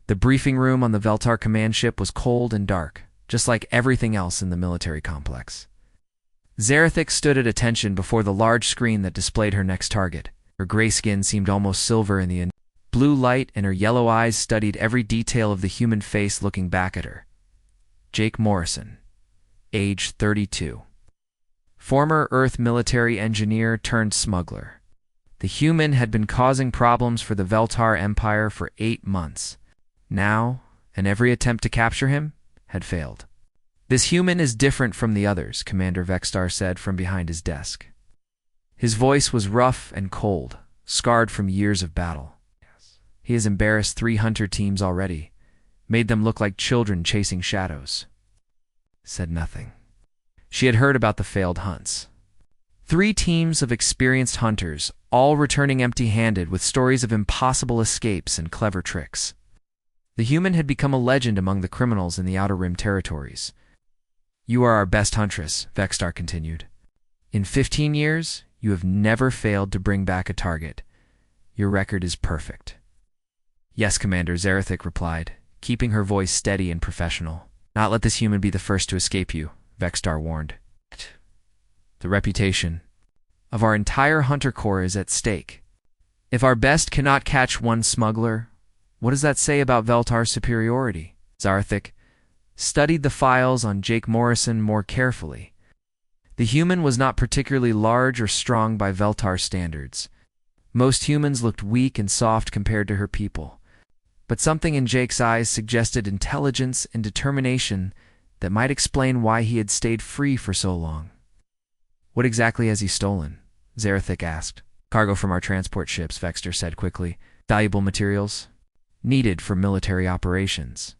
The briefing room on the Veltar command ship was cold and dark, just like everything else in the military complex. Zarathic stood at attention before the large screen that displayed her next target. Her gray skin seemed almost silver in the blue light, and her yellow eyes studied every detail of the human face looking back at her. Jake Morrison, age 32. Former Earth military engineer turned smuggler. The human had been causing problems for the Veltar Empire for 8 months. Now, and every attempt to capture him had failed. "This human is different from the others," Commander Vextar said from behind his desk. His voice was rough and cold, scarred from years of battle. "He has embarrassed 3 hunter teams already, made them look like children chasing shadows." Said nothing. She had heard about the failed hunts. 3 teams of experienced hunters, all returning empty-handed with stories of impossible escapes and clever tricks. The human had become a legend among the criminals in the Outer Rim territories. "You are our best huntress," Vextar continued. "In 15 years, you have never failed to bring back a target. Your record is perfect." "Yes, Commander," Zarathic replied, keeping her voice steady and professional. "Not let this human be the first to escape you," Vextar warned. "The reputation of our entire hunter corps is at stake. If our best cannot catch one smuggler, what does that say about Veltar's superiority?" Zarathic studied the files on Jake Morrison more carefully. The human was not particularly large or strong by Veltar standards. Most humans looked weak and soft compared to her people. But something in Jake's eyes suggested intelligence and determination that might explain why he had stayed free for so long. "What exactly has he stolen?" Zarathic asked. "Cargo from our transport ships," Vextar said quickly. "Valuable materials needed for military operations.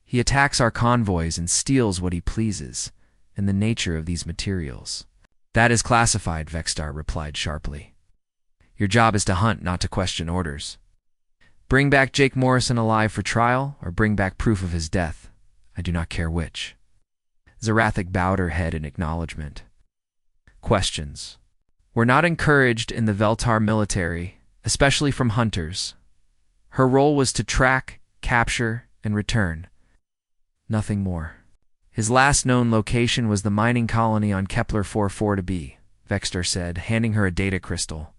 He attacks our convoys and steals what he pleases, and the nature of these materials." "That is classified," Vextar replied sharply. "Your job is to hunt, not to question orders. Bring back Jake Morrison alive for trial, or bring back proof of his death. I do not care which." Zarathic bowed her head in acknowledgement. "Questions were not encouraged in the Veltar military, especially from hunters. Her role was to track, capture, and return. Nothing more." "His last known location was the mining colony on Kepler 44-B," Vextar said, handing her a data crystal.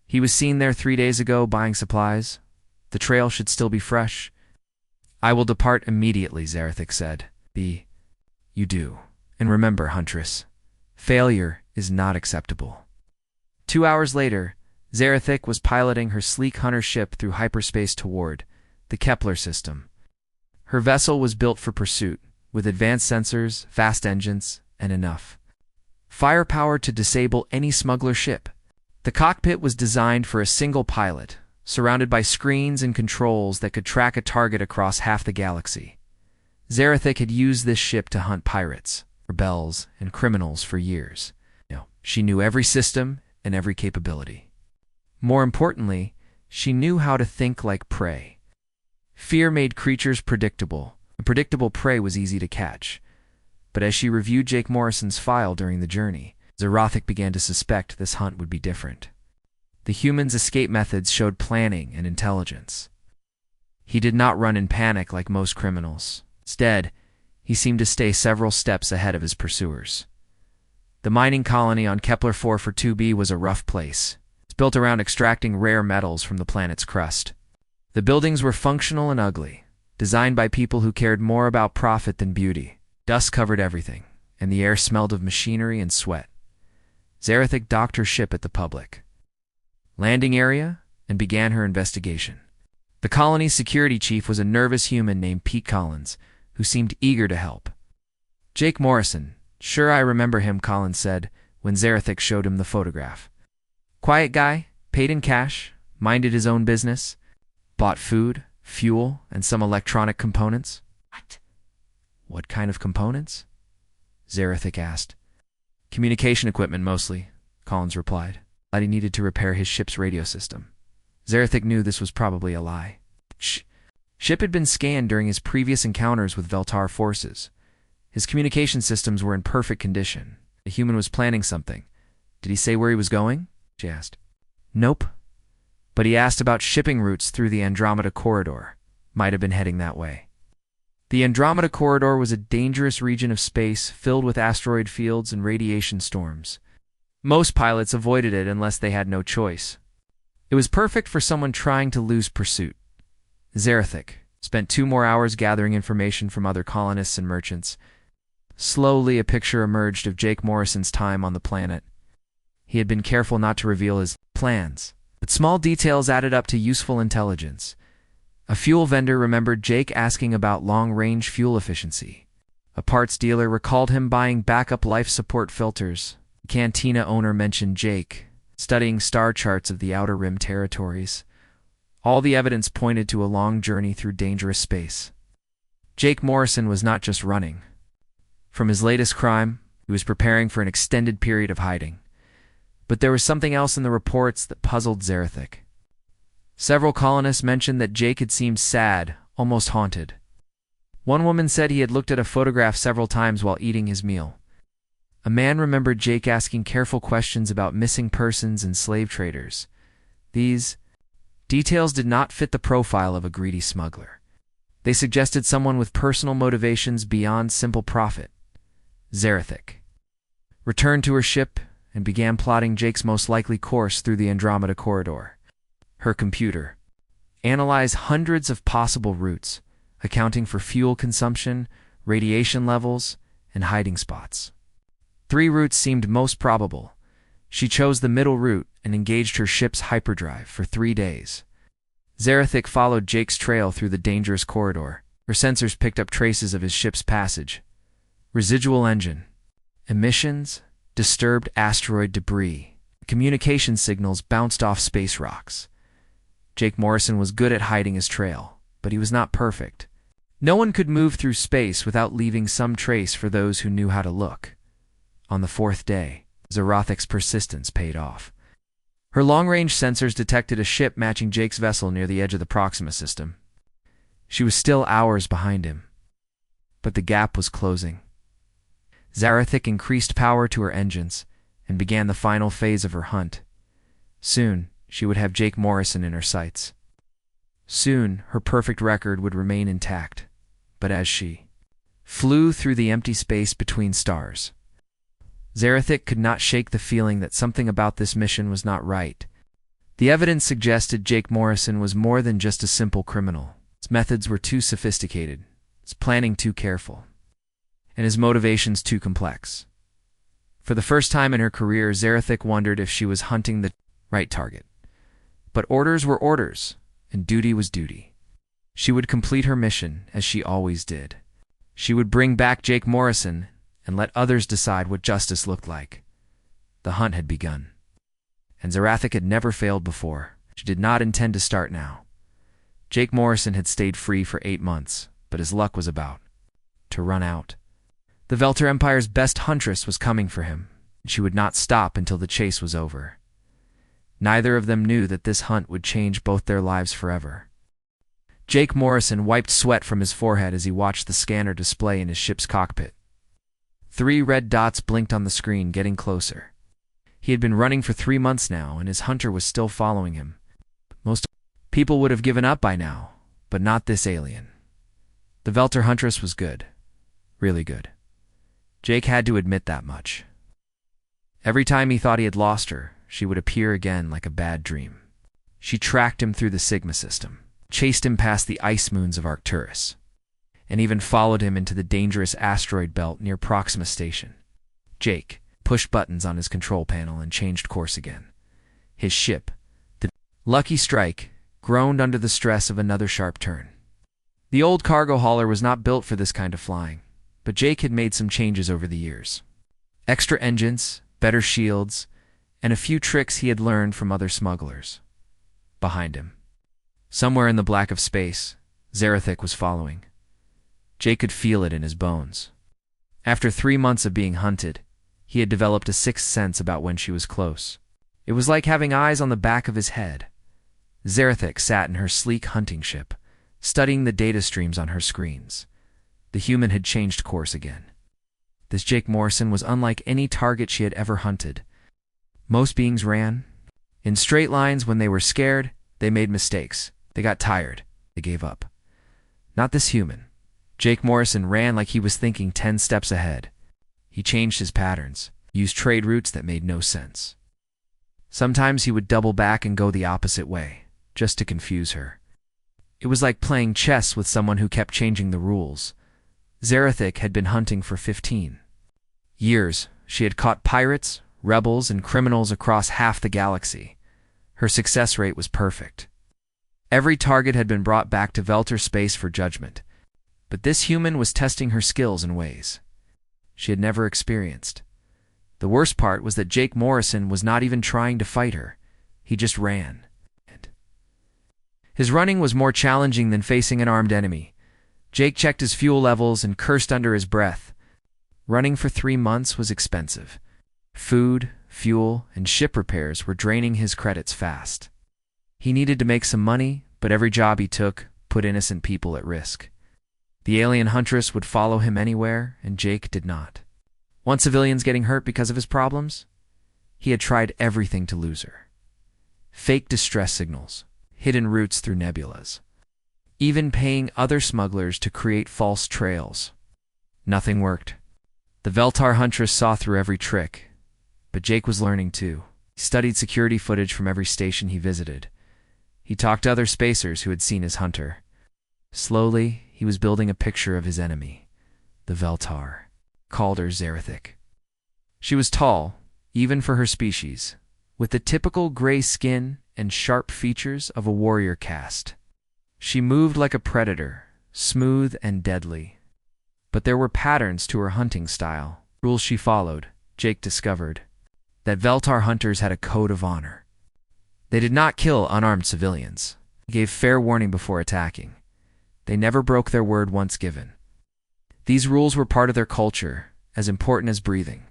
"He was seen there 3 days ago buying supplies. The trail should still be fresh." "I will depart immediately," Zarathic said. You do. And remember, Huntress, failure is not acceptable." 2 hours later, Zarathic was piloting her sleek hunter ship through hyperspace toward the Kepler system. Her vessel was built for pursuit, with advanced sensors, fast engines, and enough firepower to disable any smuggler ship. The cockpit was designed for a single pilot, surrounded by screens and controls that could track a target across half the galaxy. Zarathic had used this ship to hunt pirates, rebels, and criminals for years. She knew every system and every capability. More importantly, she knew how to think like prey. Fear made creatures predictable, and predictable prey was easy to catch. But as she reviewed Jake Morrison's file during the journey, Zarathic began to suspect this hunt would be different. The human's escape methods showed planning and intelligence. He did not run in panic like most criminals. Instead, he seemed to stay several steps ahead of his pursuers. The mining colony on Kepler 44-B was a rough place. It's built around extracting rare metals from the planet's crust. The buildings were functional and ugly, designed by people who cared more about profit than beauty. Dust covered everything, and the air smelled of machinery and sweat. Zarathic docked her ship at the public landing area and began her investigation. The colony's security chief was a nervous human named Pete Collins, who seemed eager to help. "Jake Morrison. Sure, I remember him," Collins said when Zarathic showed him the photograph. "Quiet guy, paid in cash, minded his own business, bought food, fuel, and some electronic components." "What kind of components?" Zarathic asked. "Communication equipment, mostly," Collins replied. "But he needed to repair his ship's radio system." Zarathic knew this was probably a lie. Ship had been scanned during his previous encounters with Veltar forces. His communication systems were in perfect condition. The human was planning something. "Did he say where he was going?" she asked. "Nope. But he asked about shipping routes through the Andromeda Corridor. might have been heading that way. The Andromeda Corridor was a dangerous region of space filled with asteroid fields and radiation storms. Most pilots avoided it unless they had no choice. It was perfect for someone trying to lose pursuit. Zarathik spent 2 more hours gathering information from other colonists and merchants. Slowly, a picture emerged of Jake Morrison's time on the planet. He had been careful not to reveal his plans, but small details added up to useful intelligence. A fuel vendor remembered Jake asking about long-range fuel efficiency. A parts dealer recalled him buying backup life support filters. The cantina owner mentioned Jake studying star charts of the Outer Rim territories. All the evidence pointed to a long journey through dangerous space. Jake Morrison was not just running. From his latest crime, he was preparing for an extended period of hiding. But there was something else in the reports that puzzled Zarathik. Several colonists mentioned that Jake had seemed sad, almost haunted. One woman said he had looked at a photograph several times while eating his meal. A man remembered Jake asking careful questions about missing persons and slave traders. These details did not fit the profile of a greedy smuggler. They suggested someone with personal motivations beyond simple profit. Zarathik returned to her ship and began plotting Jake's most likely course through the Andromeda Corridor. Her computer analyzed hundreds of possible routes, accounting for fuel consumption, radiation levels, and hiding spots. 3 routes seemed most probable. She chose the middle route and engaged her ship's hyperdrive for 3 days. Zarathik followed Jake's trail through the dangerous corridor. Her sensors picked up traces of his ship's passage. Residual engine, emissions, disturbed asteroid debris. Communication signals bounced off space rocks. Jake Morrison was good at hiding his trail, but he was not perfect. No one could move through space without leaving some trace for those who knew how to look. On the 4th day, Zarathik's persistence paid off. Her long-range sensors detected a ship matching Jake's vessel near the edge of the Proxima system. She was still hours behind him, but the gap was closing. Zarathik increased power to her engines and began the final phase of her hunt. Soon, she would have Jake Morrison in her sights. Soon, her perfect record would remain intact. But as she flew through the empty space between stars, Zarathik could not shake the feeling that something about this mission was not right. The evidence suggested Jake Morrison was more than just a simple criminal. His methods were too sophisticated, his planning too careful, and his motivations too complex. For the first time in her career, Zarathik wondered if she was hunting the right target. But orders were orders, and duty was duty. She would complete her mission, as she always did. She would bring back Jake Morrison and let others decide what justice looked like. The hunt had begun. And Zarathik had never failed before. She did not intend to start now. Jake Morrison had stayed free for 8 months, but his luck was about to run out. The Velter Empire's best Huntress was coming for him, and she would not stop until the chase was over. Neither of them knew that this hunt would change both their lives forever. Jake Morrison wiped sweat from his forehead as he watched the scanner display in his ship's cockpit. 3 red dots blinked on the screen, getting closer. He had been running for 3 months now, and his hunter was still following him. Most people would have given up by now, but not this alien. The Velter Huntress was good. Really good. Jake had to admit that much. Every time he thought he had lost her, she would appear again like a bad dream. She tracked him through the Sigma system, chased him past the ice moons of Arcturus, and even followed him into the dangerous asteroid belt near Proxima Station. Jake pushed buttons on his control panel and changed course again. His ship, the Lucky Strike, groaned under the stress of another sharp turn. The old cargo hauler was not built for this kind of flying, but Jake had made some changes over the years. Extra engines, better shields, and a few tricks he had learned from other smugglers. Behind him, somewhere in the black of space, Zarathik was following. Jake could feel it in his bones. After 3 months of being hunted, he had developed a sixth sense about when she was close. It was like having eyes on the back of his head. Zarathik sat in her sleek hunting ship, studying the data streams on her screens. The human had changed course again. This Jake Morrison was unlike any target she had ever hunted. Most beings ran in straight lines when they were scared. They made mistakes. They got tired. They gave up. Not this human. Jake Morrison ran like he was thinking 10 steps ahead. He changed his patterns, used trade routes that made no sense. Sometimes he would double back and go the opposite way, just to confuse her. It was like playing chess with someone who kept changing the rules. Zarathik had been hunting for 15 years. She had caught pirates, rebels, and criminals across half the galaxy. Her success rate was perfect. Every target had been brought back to Veltar space for judgment. But this human was testing her skills in ways she had never experienced. The worst part was that Jake Morrison was not even trying to fight her. He just ran. His running was more challenging than facing an armed enemy. Jake checked his fuel levels and cursed under his breath. Running for 3 months was expensive. Food, fuel, and ship repairs were draining his credits fast. He needed to make some money, but every job he took put innocent people at risk. The alien Huntress would follow him anywhere, and Jake did not. Want civilians getting hurt because of his problems? He had tried everything to lose her. Fake distress signals, hidden routes through nebulas, even paying other smugglers to create false trails. Nothing worked. The Veltar Huntress saw through every trick, but Jake was learning too. He studied security footage from every station he visited. He talked to other spacers who had seen his hunter. Slowly, he was building a picture of his enemy, the Veltar. Called her Zarathik. She was tall, even for her species, with the typical gray skin and sharp features of a warrior caste. She moved like a predator, smooth and deadly. But there were patterns to her hunting style, rules she followed. Jake discovered that Veltar hunters had a code of honor. They did not kill unarmed civilians. They gave fair warning before attacking. They never broke their word once given. These rules were part of their culture, as important as breathing.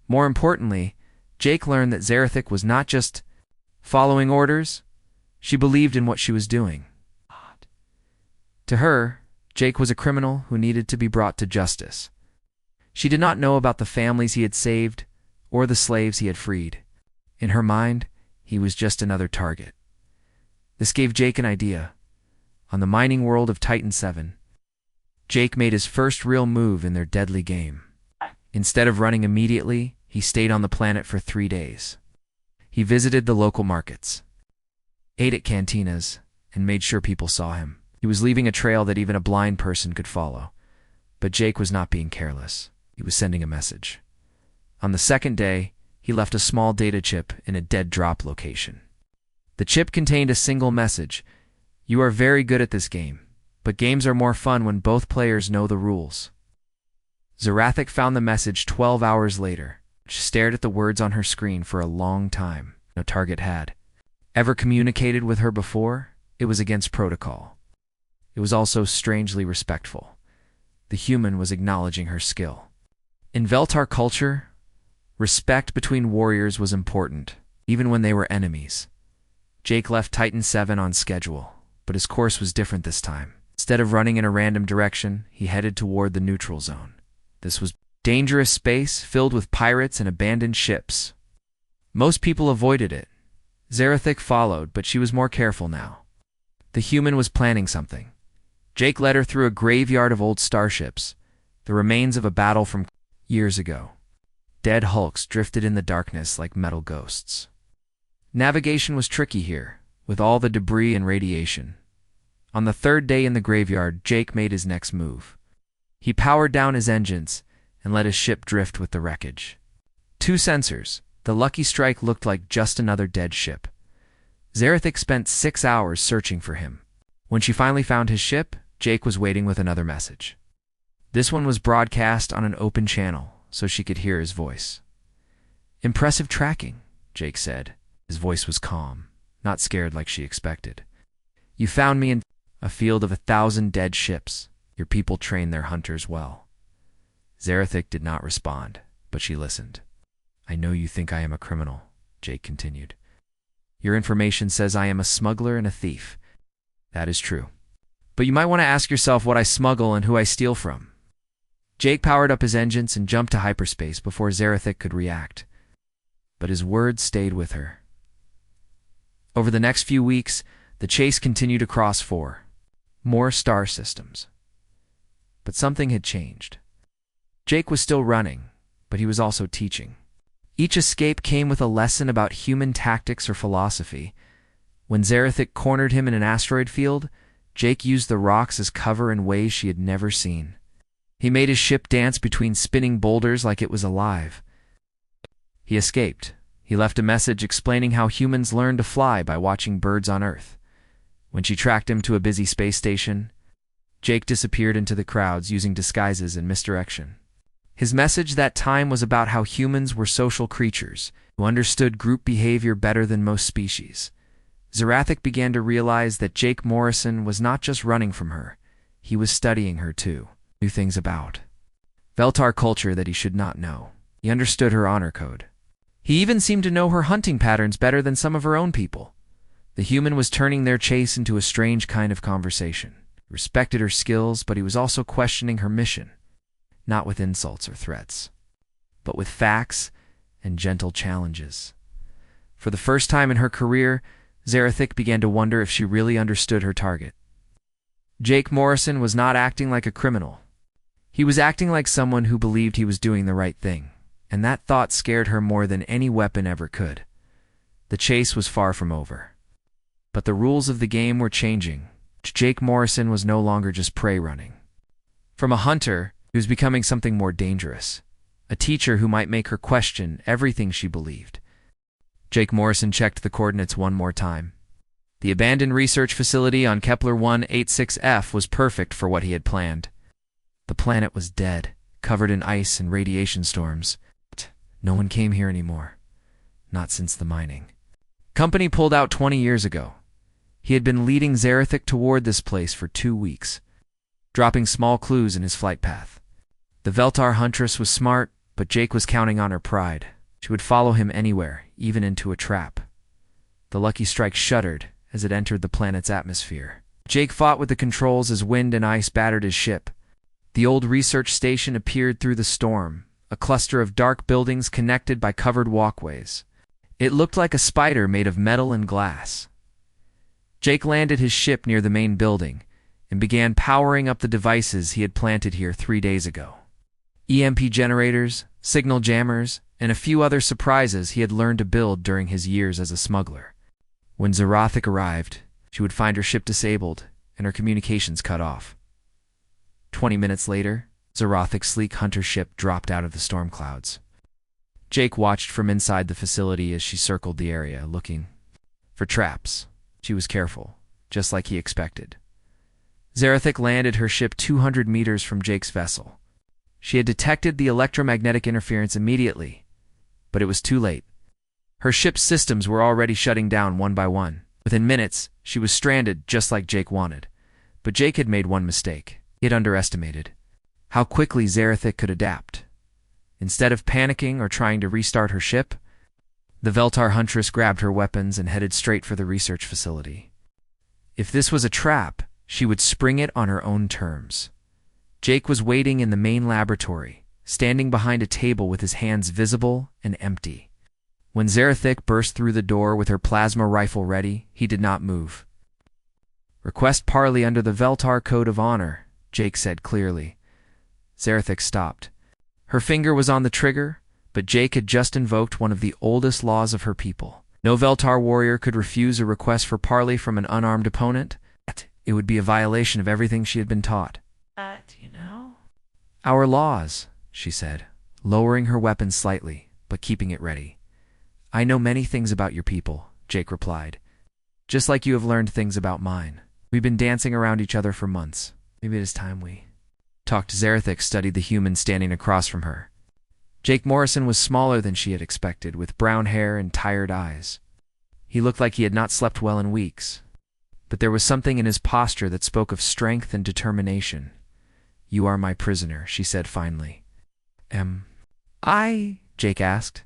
More importantly, Jake learned that Zarathik was not just following orders. She believed in what she was doing. To her, Jake was a criminal who needed to be brought to justice. She did not know about the families he had saved or the slaves he had freed. In her mind, he was just another target. This gave Jake an idea. On the mining world of Titan 7, Jake made his first real move in their deadly game. Instead of running immediately, he stayed on the planet for 3 days. He visited the local markets, ate at cantinas, and made sure people saw him. He was leaving a trail that even a blind person could follow. But Jake was not being careless. He was sending a message. On the second day, he left a small data chip in a dead drop location. The chip contained a single message: "You are very good at this game, but games are more fun when both players know the rules." Zarathik found the message 12 hours later. She stared at the words on her screen for a long time. No target had ever communicated with her before. It was against protocol. It was also strangely respectful. The human was acknowledging her skill. In Veltar culture, respect between warriors was important, even when they were enemies. Jake left Titan 7 on schedule, but his course was different this time. Instead of running in a random direction, he headed toward the neutral zone. This was dangerous space filled with pirates and abandoned ships. Most people avoided it. Zarathik followed, but she was more careful now. The human was planning something. Jake led her through a graveyard of old starships, the remains of a battle from years ago. Dead hulks drifted in the darkness like metal ghosts. Navigation was tricky here, with all the debris and radiation. On the third day in the graveyard, Jake made his next move. He powered down his engines and let his ship drift with the wreckage. 2 sensors. The Lucky Strike looked like just another dead ship. Zarathik spent 6 hours searching for him. When she finally found his ship, Jake was waiting with another message. This one was broadcast on an open channel, so she could hear his voice. "Impressive tracking," Jake said. His voice was calm, not scared like she expected. "You found me in a field of 1,000 dead ships. Your people trained their hunters well." Zarathik did not respond, but she listened. "I know you think I am a criminal," Jake continued. "Your information says I am a smuggler and a thief. That is true. But you might want to ask yourself what I smuggle and who I steal from." Jake powered up his engines and jumped to hyperspace before Zarathik could react. But his words stayed with her. Over the next few weeks, the chase continued across 4 more star systems. But something had changed. Jake was still running, but he was also teaching. Each escape came with a lesson about human tactics or philosophy. When Zarathic cornered him in an asteroid field, Jake used the rocks as cover in ways she had never seen. He made his ship dance between spinning boulders like it was alive. He escaped. He left a message explaining how humans learn to fly by watching birds on Earth. When she tracked him to a busy space station, Jake disappeared into the crowds using disguises and misdirection. His message that time was about how humans were social creatures who understood group behavior better than most species. Zarathic began to realize that Jake Morrison was not just running from her, he was studying her too, knew things about Veltar culture that he should not know. He understood her honor code. He even seemed to know her hunting patterns better than some of her own people. The human was turning their chase into a strange kind of conversation. He respected her skills, but he was also questioning her mission, not with insults or threats, but with facts and gentle challenges. For the first time in her career, Zarathic began to wonder if she really understood her target. Jake Morrison was not acting like a criminal. He was acting like someone who believed he was doing the right thing, and that thought scared her more than any weapon ever could. The chase was far from over. But the rules of the game were changing. Jake Morrison was no longer just prey running. From a hunter, he was becoming something more dangerous. A teacher who might make her question everything she believed. Jake Morrison checked the coordinates one more time. The abandoned research facility on Kepler 186f was perfect for what he had planned. The planet was dead, covered in ice and radiation storms. No one came here anymore. Not since the mining. Company pulled out 20 years ago. He had been leading Zarathic toward this place for 2 weeks, dropping small clues in his flight path. The Veltar Huntress was smart, but Jake was counting on her pride. She would follow him anywhere, even into a trap. The Lucky Strike shuddered as it entered the planet's atmosphere. Jake fought with the controls as wind and ice battered his ship. The old research station appeared through the storm, a cluster of dark buildings connected by covered walkways. It looked like a spider made of metal and glass. Jake landed his ship near the main building and began powering up the devices he had planted here 3 days ago. EMP generators, signal jammers, and a few other surprises he had learned to build during his years as a smuggler. When Zarathic arrived, she would find her ship disabled and her communications cut off. 20 minutes later, Zarathic's sleek hunter ship dropped out of the storm clouds. Jake watched from inside the facility as she circled the area, looking for traps. She was careful, just like he expected. Zarathic landed her ship 200 meters from Jake's vessel. She had detected the electromagnetic interference immediately, but it was too late. Her ship's systems were already shutting down one by one. Within minutes, she was stranded just like Jake wanted. But Jake had made one mistake. He had underestimated how quickly Zarathic could adapt. Instead of panicking or trying to restart her ship, the Veltar Huntress grabbed her weapons and headed straight for the research facility. If this was a trap, she would spring it on her own terms. Jake was waiting in the main laboratory, standing behind a table with his hands visible and empty. When Zarathic burst through the door with her plasma rifle ready, he did not move. "Request parley under the Veltar Code of Honor," Jake said clearly. Zarathic stopped. Her finger was on the trigger, but Jake had just invoked one of the oldest laws of her people. No Veltar warrior could refuse a request for parley from an unarmed opponent. It would be a violation of everything she had been taught. "Our laws," she said, lowering her weapon slightly, but keeping it ready. "I know many things about your people," Jake replied. "Just like you have learned things about mine. We've been dancing around each other for months. Maybe it is time we talked." Zarathic studied the human standing across from her. Jake Morrison was smaller than she had expected, with brown hair and tired eyes. He looked like he had not slept well in weeks. But there was something in his posture that spoke of strength and determination. "You are my prisoner," she said finally. Am I?" Jake asked.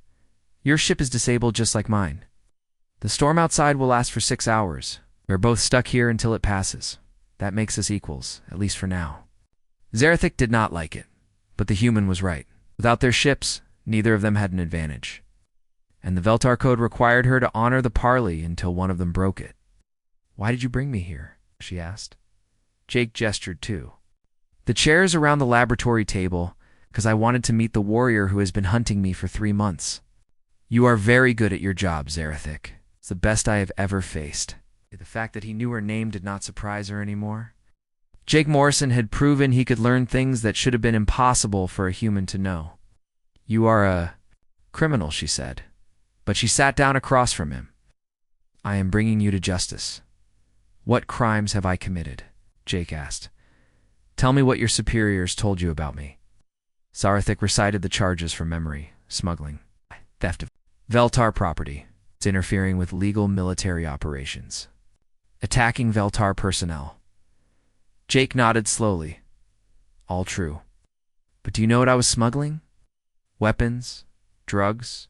"Your ship is disabled just like mine. The storm outside will last for 6 hours. We're both stuck here until it passes. That makes us equals, at least for now." Zarathic did not like it, but the human was right. Without their ships, neither of them had an advantage. And the Veltar Code required her to honor the parley until one of them broke it. "Why did you bring me here?" she asked. Jake gestured too. The chairs around the laboratory table, because I wanted to meet the warrior who has been hunting me for 3 months. You are very good at your job, Zarathic. It's the best I have ever faced. The fact that he knew her name did not surprise her anymore. Jake Morrison had proven he could learn things that should have been impossible for a human to know. You are a criminal, she said, but she sat down across from him. I am bringing you to justice. What crimes have I committed? Jake asked. Tell me what your superiors told you about me. Zarathic recited the charges from memory: smuggling, theft of Veltar property, interfering with legal military operations, attacking Veltar personnel. Jake nodded slowly. All true. But do you know what I was smuggling? Weapons, drugs,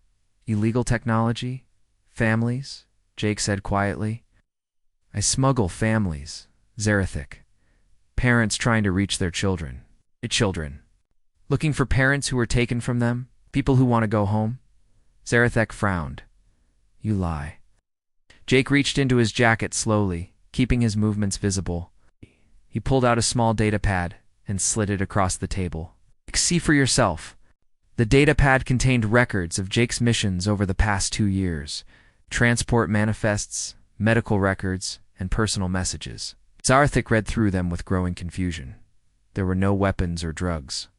illegal technology, families, Jake said quietly. I smuggle families, Zarathic. Parents trying to reach their children. Looking for parents who were taken from them, people who want to go home. Zarathic frowned. You lie. Jake reached into his jacket slowly, keeping his movements visible. He pulled out a small data pad and slid it across the table. See for yourself. The data pad contained records of Jake's missions over the past 2 years, transport manifests, medical records, and personal messages. Zarathic read through them with growing confusion. There were no weapons or drugs.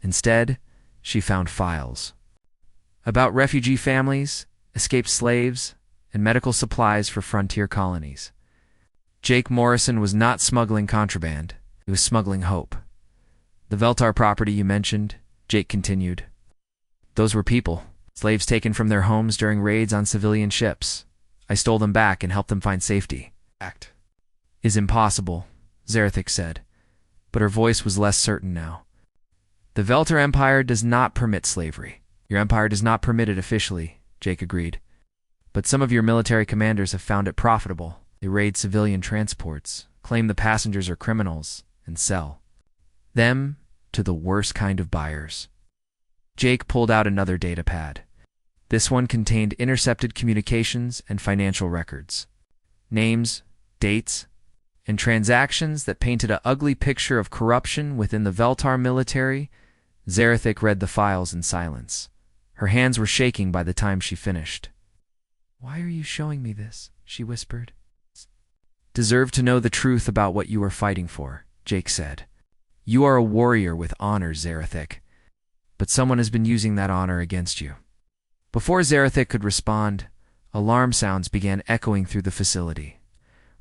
Instead, she found files about refugee families, escaped slaves, and medical supplies for frontier colonies. Jake Morrison was not smuggling contraband. He was smuggling hope. The Veltar property you mentioned, Jake continued. Those were people, slaves taken from their homes during raids on civilian ships. I stole them back and helped them find safety. Act is impossible, Zarathic said, but her voice was less certain now. The Veltar Empire does not permit slavery. Your empire does not permit it officially, Jake agreed. But some of your military commanders have found it profitable. They raid civilian transports, claim the passengers are criminals, and sell them to the worst kind of buyers. Jake pulled out another data pad. This one contained intercepted communications and financial records, names, dates, and transactions that painted an ugly picture of corruption within the Veltar military. Zarathic read the files in silence. Her hands were shaking by the time she finished. Why are you showing me this? She whispered. Deserve to know the truth about what you are fighting for, Jake said. You are a warrior with honor, Zarathic, but someone has been using that honor against you. Before Zarathic could respond, alarm sounds began echoing through the facility.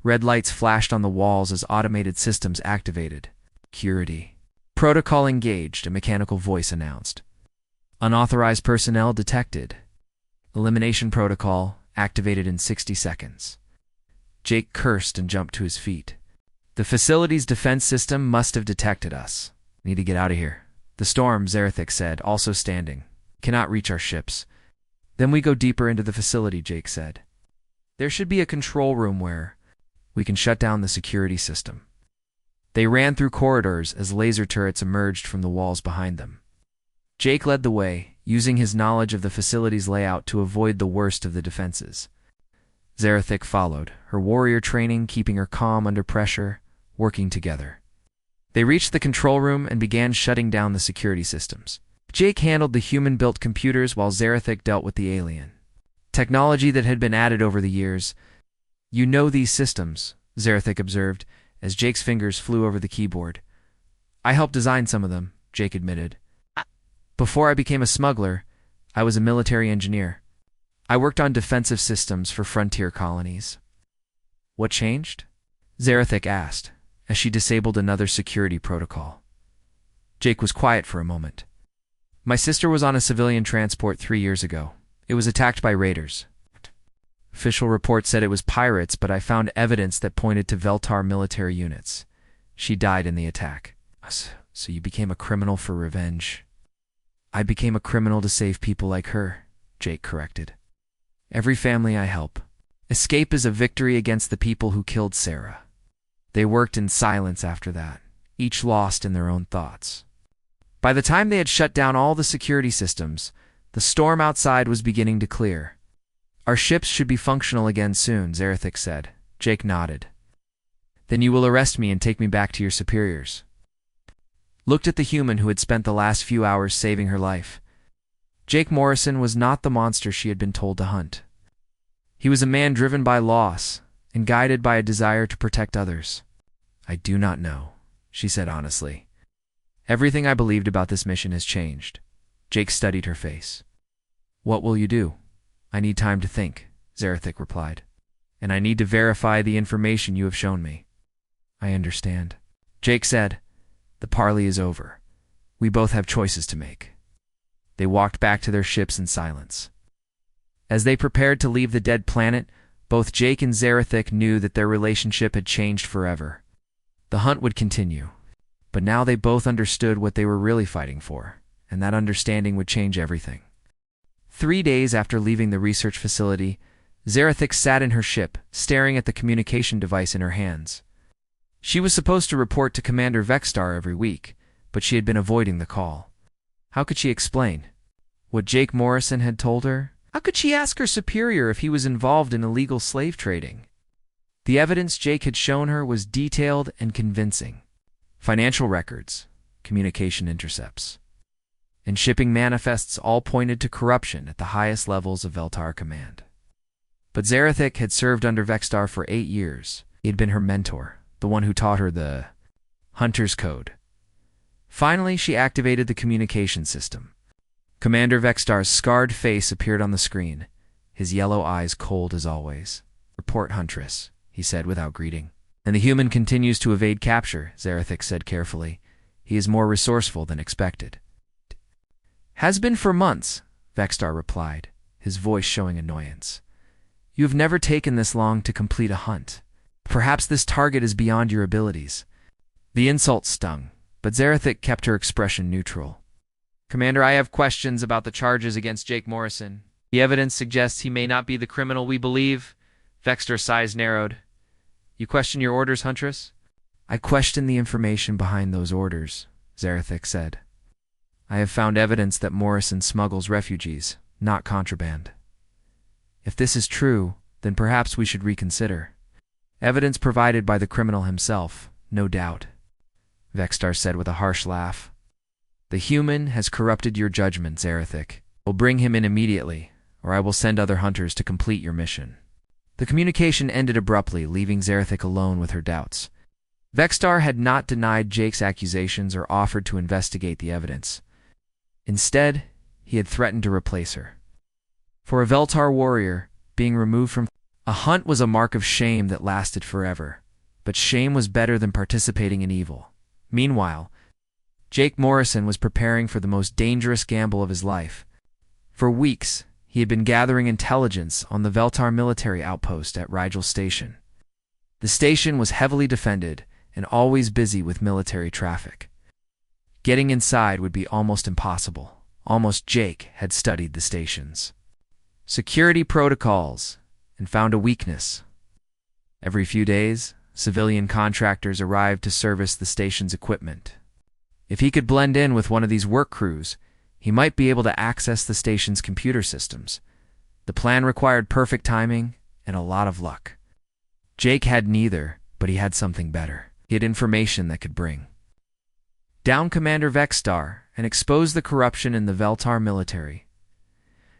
Red lights flashed on the walls as automated systems activated. Security. Protocol engaged, a mechanical voice announced. Unauthorized personnel detected. Elimination protocol activated in 60 seconds. Jake cursed and jumped to his feet. The facility's defense system must have detected us. Need to get out of here. The storm, Zarathic said, also standing. Cannot reach our ships. Then we go deeper into the facility, Jake said. There should be a control room where we can shut down the security system. They ran through corridors as laser turrets emerged from the walls behind them. Jake led the way, using his knowledge of the facility's layout to avoid the worst of the defenses. Zarathic followed, her warrior training keeping her calm under pressure, working together. They reached the control room and began shutting down the security systems. Jake handled the human-built computers while Zarathic dealt with the alien technology that had been added over the years. You know these systems, Zarathic observed, as Jake's fingers flew over the keyboard. I helped design some of them, Jake admitted. Before I became a smuggler, I was a military engineer. I worked on defensive systems for frontier colonies. What changed? Zarathic asked, as she disabled another security protocol. Jake was quiet for a moment. My sister was on a civilian transport 3 years ago. It was attacked by raiders. Official reports said it was pirates, but I found evidence that pointed to Veltar military units. She died in the attack. So you became a criminal for revenge. I became a criminal to save people like her, Jake corrected. Every family I help. Escape is a victory against the people who killed Sarah. They worked in silence after that, each lost in their own thoughts. By the time they had shut down all the security systems, the storm outside was beginning to clear. Our ships should be functional again soon, Zarathic said. Jake nodded. Then you will arrest me and take me back to your superiors. Looked at the human who had spent the last few hours saving her life. Jake Morrison was not the monster she had been told to hunt. He was a man driven by loss and guided by a desire to protect others. I do not know, she said honestly. Everything I believed about this mission has changed. Jake studied her face. What will you do? I need time to think, Zarathik replied. And I need to verify the information you have shown me. I understand. Jake said, the parley is over. We both have choices to make. They walked back to their ships in silence. As they prepared to leave the dead planet, both Jake and Zarathik knew that their relationship had changed forever. The hunt would continue, but now they both understood what they were really fighting for, and that understanding would change everything. 3 days after leaving the research facility, Zarathik sat in her ship, staring at the communication device in her hands. She was supposed to report to Commander Vexstar every week, but she had been avoiding the call. How could she explain what Jake Morrison had told her? How could she ask her superior if he was involved in illegal slave trading? The evidence Jake had shown her was detailed and convincing. Financial records, communication intercepts, and shipping manifests all pointed to corruption at the highest levels of Veltar Command. But Zarathik had served under Vexstar for 8 years. He had been her mentor, the one who taught her the Hunter's Code. Finally, she activated the communication system. Commander Vexstar's scarred face appeared on the screen, his yellow eyes cold as always. Report, Huntress, he said without greeting. And the human continues to evade capture, Zarathik said carefully. He is more resourceful than expected. Has been for months, Vexstar replied, his voice showing annoyance. You have never taken this long to complete a hunt. Perhaps this target is beyond your abilities. The insult stung, but Zarathik kept her expression neutral. Commander, I have questions about the charges against Jake Morrison. The evidence suggests he may not be the criminal we believe. Vexstar's eyes narrowed. You question your orders, Huntress? I question the information behind those orders, Zarathik said. I have found evidence that Morrison smuggles refugees, not contraband. If this is true, then perhaps we should reconsider. Evidence provided by the criminal himself, no doubt, Vexstar said with a harsh laugh. The human has corrupted your judgment, Zarathik. We'll bring him in immediately, or I will send other hunters to complete your mission. The communication ended abruptly, leaving Zarathik alone with her doubts. Vexstar had not denied Jake's accusations or offered to investigate the evidence. Instead, he had threatened to replace her. For a Veltar warrior, being removed from a hunt was a mark of shame that lasted forever, but shame was better than participating in evil. Meanwhile, Jake Morrison was preparing for the most dangerous gamble of his life. For weeks, he had been gathering intelligence on the Veltar military outpost at Rigel Station. The station was heavily defended and always busy with military traffic. Getting inside would be almost impossible. Almost Jake had studied the station's security protocols and found a weakness. Every few days, civilian contractors arrived to service the station's equipment. If he could blend in with one of these work crews, he might be able to access the station's computer systems. The plan required perfect timing and a lot of luck. Jake had neither, but he had something better. He had information that could bring down Commander Vexstar and expose the corruption in the Veltar military.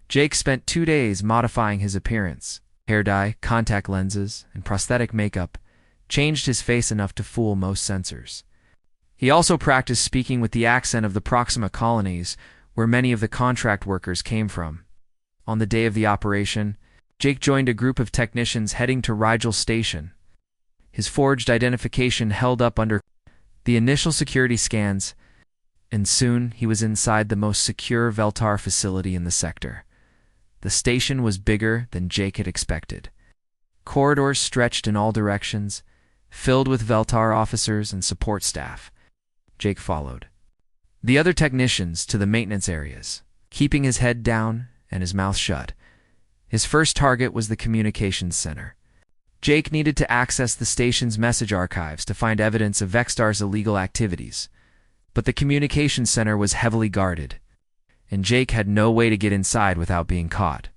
Jake spent 2 days modifying his appearance. Hair dye, contact lenses, and prosthetic makeup changed his face enough to fool most censors. He also practiced speaking with the accent of the Proxima colonies, where many of the contract workers came from. On the day of the operation, Jake joined a group of technicians heading to Rigel Station. His forged identification held up under the initial security scans, and soon he was inside the most secure Veltar facility in the sector. The station was bigger than Jake had expected. Corridors stretched in all directions, filled with Veltar officers and support staff. Jake followed the other technicians to the maintenance areas, keeping his head down and his mouth shut. His first target was the communications center. Jake needed to access the station's message archives to find evidence of Vexstar's illegal activities, but the communications center was heavily guarded, and Jake had no way to get inside without being caught.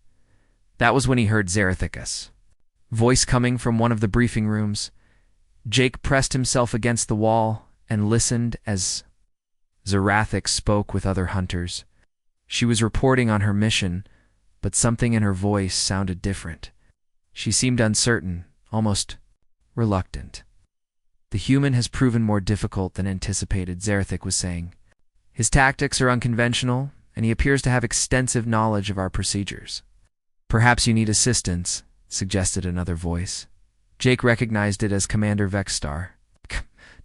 That was when he heard Zarathik's voice coming from one of the briefing rooms. Jake pressed himself against the wall and listened as Zarathic spoke with other hunters. She was reporting on her mission, but something in her voice sounded different. She seemed uncertain, almost reluctant. The human has proven more difficult than anticipated, Zarathic was saying. His tactics are unconventional, and he appears to have extensive knowledge of our procedures. Perhaps you need assistance, suggested another voice. Jake recognized it as Commander Vexstar.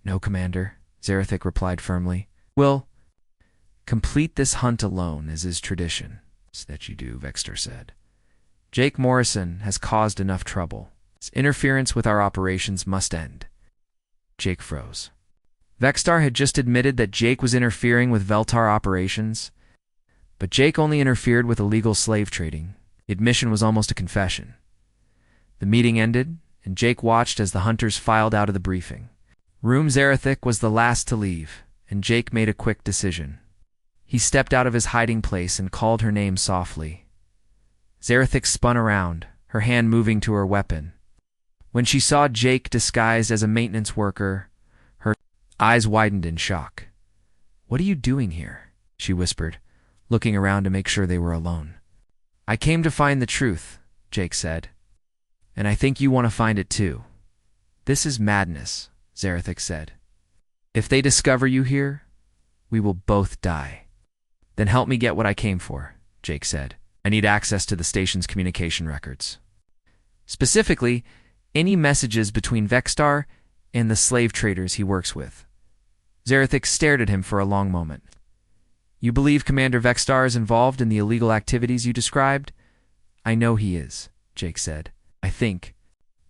No, Commander, Zarathic replied firmly. We'll complete this hunt alone, as is tradition. That you do, Vexstar said. Jake Morrison has caused enough trouble. His interference with our operations must end. Jake froze. Vexstar had just admitted that Jake was interfering with Veltar operations, but Jake only interfered with illegal slave trading. Admission was almost a confession. The meeting ended, and Jake watched as the hunters filed out of the briefing. Room Zarathic was the last to leave, and Jake made a quick decision. He stepped out of his hiding place and called her name softly. Zarathic spun around, her hand moving to her weapon. When she saw Jake disguised as a maintenance worker, her eyes widened in shock. What are you doing here? She whispered, looking around to make sure they were alone. I came to find the truth, Jake said. And I think you want to find it too. This is madness, Zarathic said. If they discover you here, we will both die. Then help me get what I came for, Jake said. I need access to the station's communication records. Specifically, any messages between Vexstar and the slave traders he works with. Zarathic stared at him for a long moment. You believe Commander Vexstar is involved in the illegal activities you described? I know he is, Jake said. I think.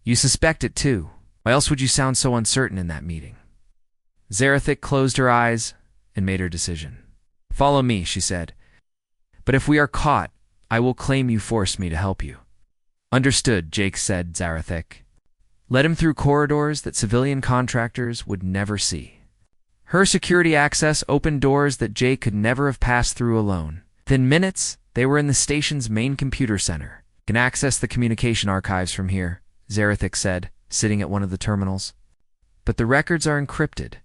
You suspect it too. Why else would you sound so uncertain in that meeting? Zarathic closed her eyes and made her decision. Follow me, she said. But if we are caught, I will claim you forced me to help you. Understood, Jake said, Zarathic. Led him through corridors that civilian contractors would never see. Her security access opened doors that Jake could never have passed through alone. Within minutes, they were in the station's main computer center. You can access the communication archives from here, Zarathic said, sitting at one of the terminals. But the records are encrypted.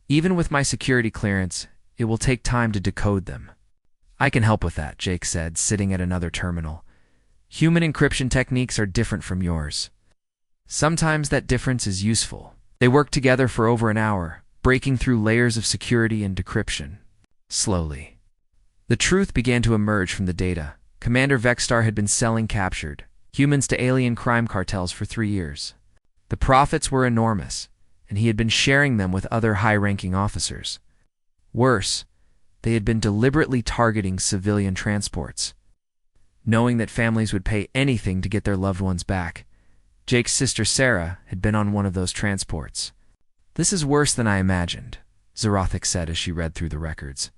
Even with my security clearance, it will take time to decode them. I can help with that, Jake said, sitting at another terminal. Human encryption techniques are different from yours. Sometimes that difference is useful. They worked together for over an hour, breaking through layers of security and decryption. Slowly, the truth began to emerge from the data. Commander Vexstar had been selling captured humans to alien crime cartels for 3 years. The profits were enormous, and he had been sharing them with other high-ranking officers. Worse, they had been deliberately targeting civilian transports. Knowing that families would pay anything to get their loved ones back, Jake's sister Sarah had been on one of those transports. This is worse than I imagined, Zarathic said as she read through the records.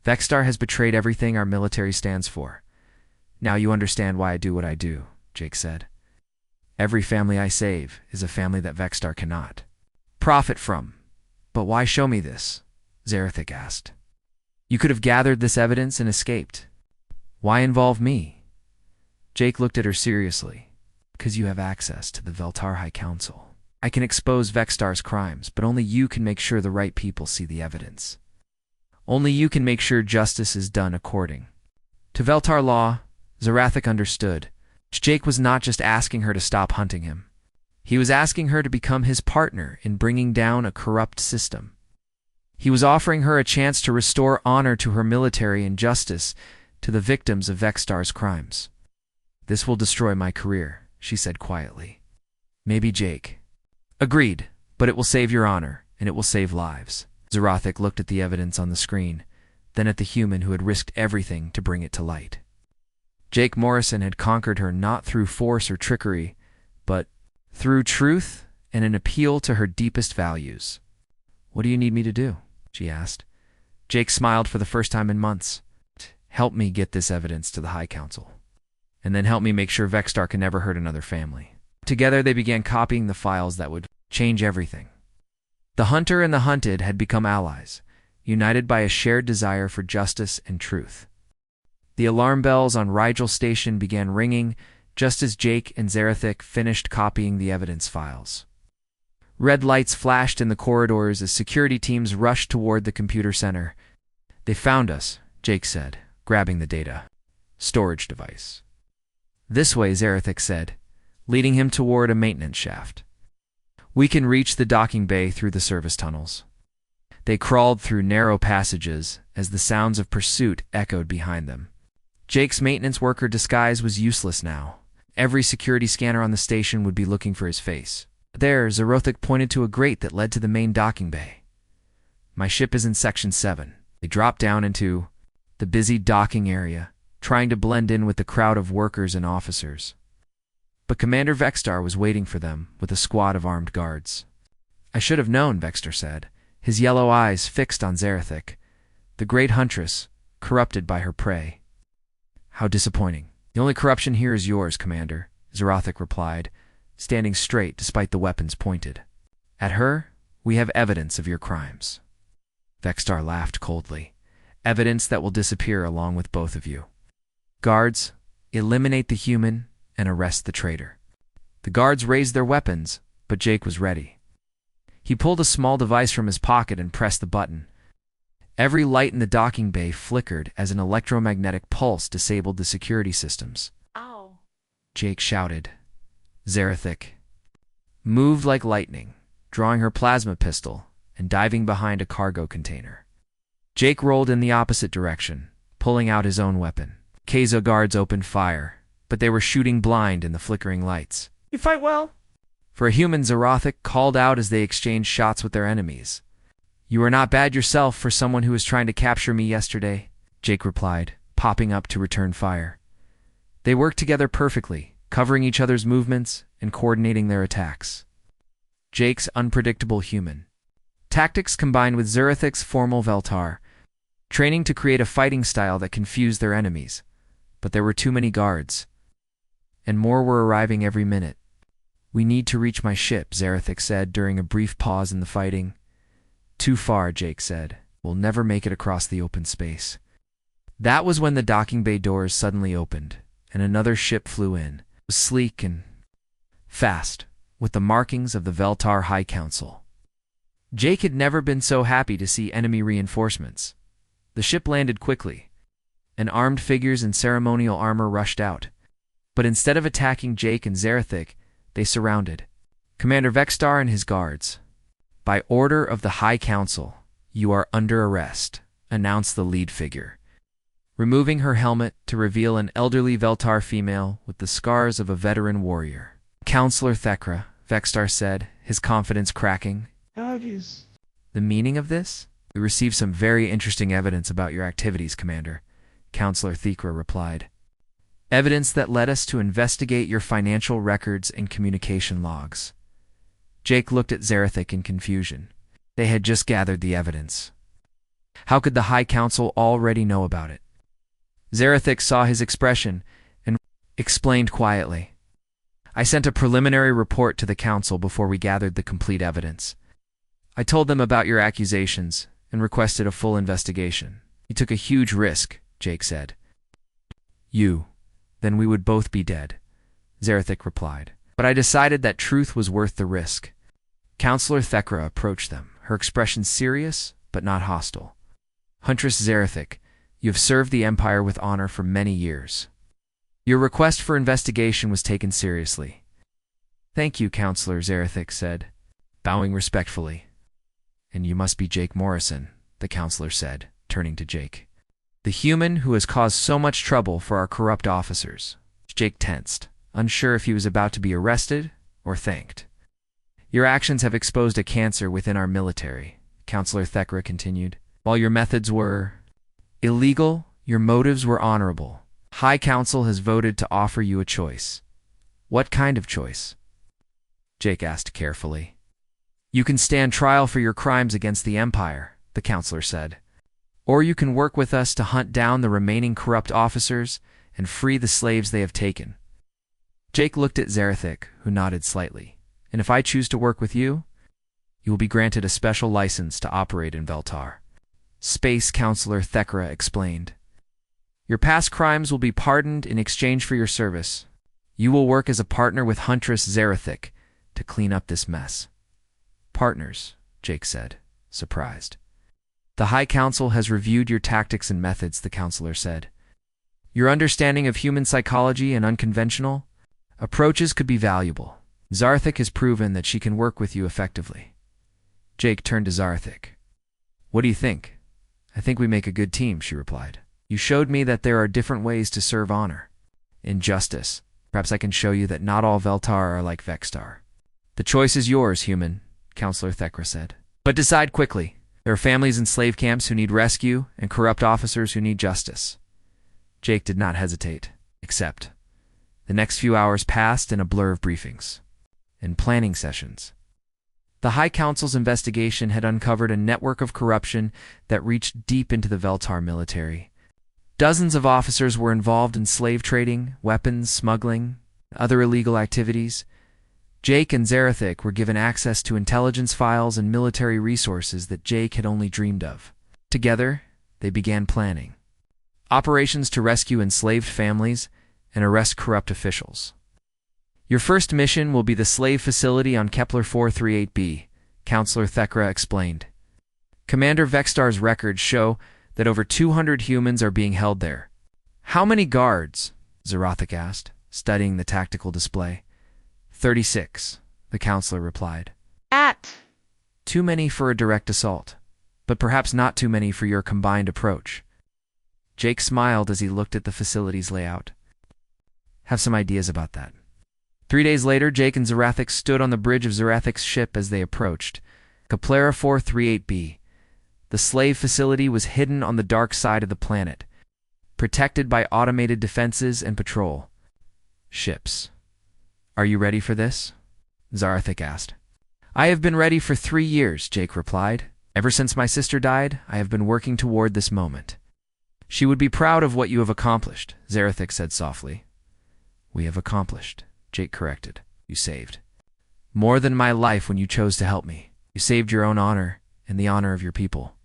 Vexstar has betrayed everything our military stands for. Now you understand why I do what I do, Jake said. Every family I save is a family that Vexstar cannot profit from. But why show me this? Zarathic asked. You could have gathered this evidence and escaped. Why involve me? Jake looked at her seriously. Because you have access to the Veltar High Council. I can expose Vexstar's crimes, but only you can make sure the right people see the evidence. Only you can make sure justice is done according to Veltar law. Zarathic understood. Jake was not just asking her to stop hunting him. He was asking her to become his partner in bringing down a corrupt system. He was offering her a chance to restore honor to her military and justice to the victims of Vexstar's crimes. This will destroy my career, she said quietly. Maybe Jake. Agreed, but it will save your honor, and it will save lives. Zarathic looked at the evidence on the screen, then at the human who had risked everything to bring it to light. Jake Morrison had conquered her not through force or trickery, but through truth and an appeal to her deepest values. What do you need me to do? She asked. Jake smiled for the first time in months. Help me get this evidence to the High Council. And then help me make sure Vexstar can never hurt another family. Together they began copying the files that would change everything. The hunter and the hunted had become allies, united by a shared desire for justice and truth. The alarm bells on Rigel Station began ringing just as Jake and Zarathic finished copying the evidence files. Red lights flashed in the corridors as security teams rushed toward the computer center. "They found us," Jake said, grabbing the data storage device. "This way," Zarathic said, leading him toward a maintenance shaft. "We can reach the docking bay through the service tunnels." They crawled through narrow passages as the sounds of pursuit echoed behind them. Jake's maintenance worker disguise was useless now. Every security scanner on the station would be looking for his face. There, Zarathic pointed to a grate that led to the main docking bay. "My ship is in Section 7. They dropped down into the busy docking area, trying to blend in with the crowd of workers and officers. But Commander Vextar was waiting for them with a squad of armed guards. "I should have known," Vextar said, his yellow eyes fixed on Zarathic, the great Huntress, corrupted by her prey. "How disappointing. The only corruption here is yours, Commander," Zarathic replied, standing straight despite the weapons pointed. "At her, we have evidence of your crimes." Vextar laughed coldly. "Evidence that will disappear along with both of you. Guards, eliminate the human and arrest the traitor." The guards raised their weapons, but Jake was ready. He pulled a small device from his pocket and pressed the button. Every light in the docking bay flickered as an electromagnetic pulse disabled the security systems. "Ow!" Jake shouted. Zarathic moved like lightning, drawing her plasma pistol and diving behind a cargo container. Jake rolled in the opposite direction, pulling out his own weapon. Keizo guards opened fire, but they were shooting blind in the flickering lights. "You fight well." For a human, Zarathic called out as they exchanged shots with their enemies. "You are not bad yourself for someone who was trying to capture me yesterday," Jake replied, popping up to return fire. They worked together perfectly, covering each other's movements and coordinating their attacks. Jake's unpredictable human tactics combined with Zarathic's formal Veltar, training to create a fighting style that confused their enemies. But there were too many guards, and more were arriving every minute. "We need to reach my ship," Zarathic said during a brief pause in the fighting. "Too far," Jake said. "We'll never make it across the open space." That was when the docking bay doors suddenly opened, and another ship flew in. It was sleek and fast, with the markings of the Veltar High Council. Jake had never been so happy to see enemy reinforcements. The ship landed quickly, and armed figures in ceremonial armor rushed out. But instead of attacking Jake and Zarathic, they surrounded Commander Vextar and his guards. "By order of the High Council, you are under arrest," announced the lead figure, removing her helmet to reveal an elderly Veltar female with the scars of a veteran warrior. "Counselor Thekra," Vextar said, his confidence cracking. "Obvious." "The meaning of this? We received some very interesting evidence about your activities, Commander," Counselor Thekra replied. "Evidence that led us to investigate your financial records and communication logs." Jake looked at Zarathic in confusion. They had just gathered the evidence. How could the High Council already know about it? Zarathic saw his expression and explained quietly. "I sent a preliminary report to the Council before we gathered the complete evidence. I told them about your accusations and requested a full investigation. You took a huge risk," Jake said. "Then we would both be dead," Zarathic replied. "But I decided that truth was worth the risk." Counselor Thekra approached them, her expression serious but not hostile. "Huntress Zarathic, you have served the Empire with honor for many years. Your request for investigation was taken seriously." "Thank you, Counselor," Zarathic said, bowing respectfully. "And you must be Jake Morrison," the counselor said, turning to Jake. "The human who has caused so much trouble for our corrupt officers." Jake tensed, unsure if he was about to be arrested or thanked. "Your actions have exposed a cancer within our military," Counselor Thekra continued. "While your methods were illegal, your motives were honorable. High Council has voted to offer you a choice." "What kind of choice?" Jake asked carefully. "You can stand trial for your crimes against the Empire," the counselor said. "Or you can work with us to hunt down the remaining corrupt officers and free the slaves they have taken." Jake looked at Zarathic, who nodded slightly. "And if I choose to work with you, you will be granted a special license to operate in Veltar," Space Counselor Thekra explained. "Your past crimes will be pardoned in exchange for your service. You will work as a partner with Huntress Zarathic to clean up this mess." Partners, Jake said, surprised. The High Council has reviewed your tactics and methods, the counselor said. Your understanding of human psychology and unconventional approaches could be valuable. Zarthik has proven that she can work with you effectively. Jake turned to Zarthik. What do you think? I think we make a good team, she replied. You showed me that there are different ways to serve honor. Injustice. Perhaps I can show you that not all Veltar are like Vextar. The choice is yours, human, Counselor Thekra said. But decide quickly. There are families in slave camps who need rescue and corrupt officers who need justice. Jake did not hesitate, except. The next few hours passed in a blur of briefings and planning sessions. The High Council's investigation had uncovered a network of corruption that reached deep into the Veltar military. Dozens of officers were involved in slave trading, weapons, smuggling, other illegal activities. Jake and Zarathik were given access to intelligence files and military resources that Jake had only dreamed of. Together, they began planning operations to rescue enslaved families and arrest corrupt officials. Your first mission will be the slave facility on Kepler 438b, Counselor Thekra explained. Commander Vextar's records show that over 200 humans are being held there. How many guards? Zarathik asked, studying the tactical display. 36, the counselor replied. Too many for a direct assault, but perhaps not too many for your combined approach. Jake smiled as he looked at the facility's layout. Have some ideas about that. 3 days later, Jake and Zarathik stood on the bridge of Zarathik's ship as they approached. Kepler 438b. The slave facility was hidden on the dark side of the planet, protected by automated defenses and patrol ships. Are you ready for this? Zarathik asked. I have been ready for 3 years, Jake replied. Ever since my sister died, I have been working toward this moment. She would be proud of what you have accomplished, Zarathik said softly. We have accomplished, Jake corrected. You saved. More than my life when you chose to help me. You saved your own honor and the honor of your people.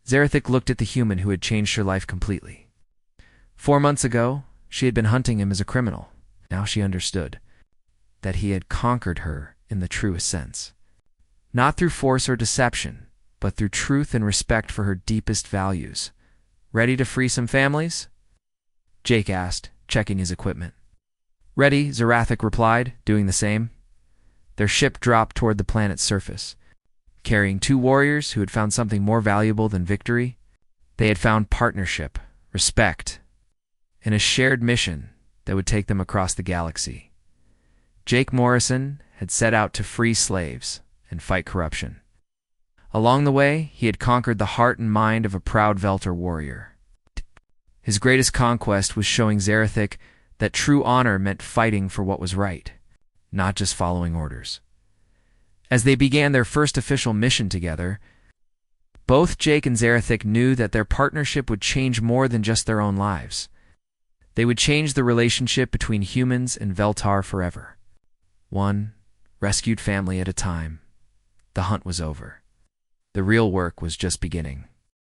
Zarathik looked at the human who had changed her life completely. 4 months ago, she had been hunting him as a criminal. Now she understood that he had conquered her in the truest sense. Not through force or deception, but through truth and respect for her deepest values. Ready to free some families? Jake asked, checking his equipment. Ready, Zarathik replied, doing the same. Their ship dropped toward the planet's surface, carrying 2 warriors who had found something more valuable than victory. They had found partnership, respect, and a shared mission that would take them across the galaxy. Jake Morrison had set out to free slaves and fight corruption. Along the way, he had conquered the heart and mind of a proud Veltar warrior. His greatest conquest was showing Zarathik that true honor meant fighting for what was right, not just following orders. As they began their first official mission together, both Jake and Zarathik knew that their partnership would change more than just their own lives. They would change the relationship between humans and Veltar forever. One rescued family at a time. The hunt was over. The real work was just beginning.